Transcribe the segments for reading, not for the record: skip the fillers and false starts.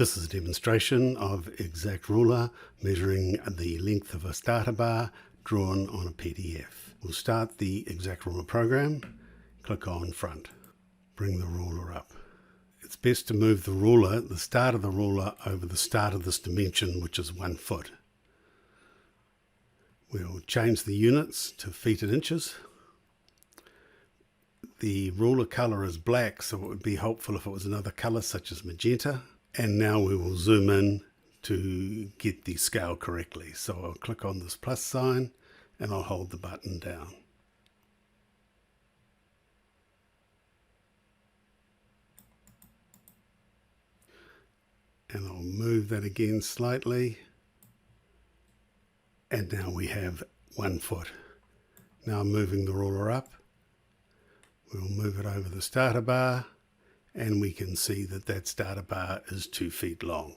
This is a demonstration of Exact Ruler measuring the length of a starter bar drawn on a PDF. We'll start the Exact Ruler program, click on Front, bring the ruler up. It's best to move the ruler, the start of the ruler, over the start of this dimension, which is 1 foot. We'll change the units to feet and inches. The ruler color is black, so it would be helpful if it was another color such as magenta. And now we will zoom in to get the scale correctly. So I'll click on this plus sign and I'll hold the button down. And I'll move that again slightly. And now we have 1 foot. Now moving the ruler up, we'll move it over the starter bar, and we can see that that starter bar is 2 feet long.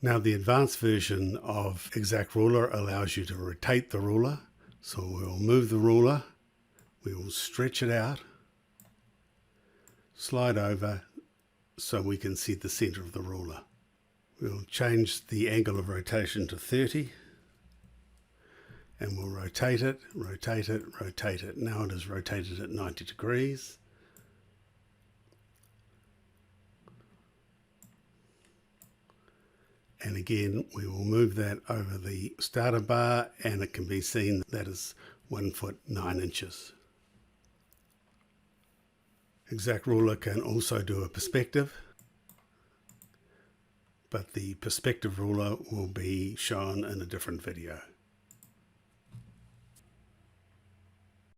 Now the advanced version of Exact Ruler allows you to rotate the ruler. So we'll move the ruler, we will stretch it out, slide over so we can see the center of the ruler. We'll change the angle of rotation to 30 and we'll rotate it, rotate it, rotate it. Now it is rotated at 90 degrees. And again, we will move that over the starter bar and it can be seen that is 1 foot 9 inches. Exact Ruler can also do a perspective, but the perspective ruler will be shown in a different video.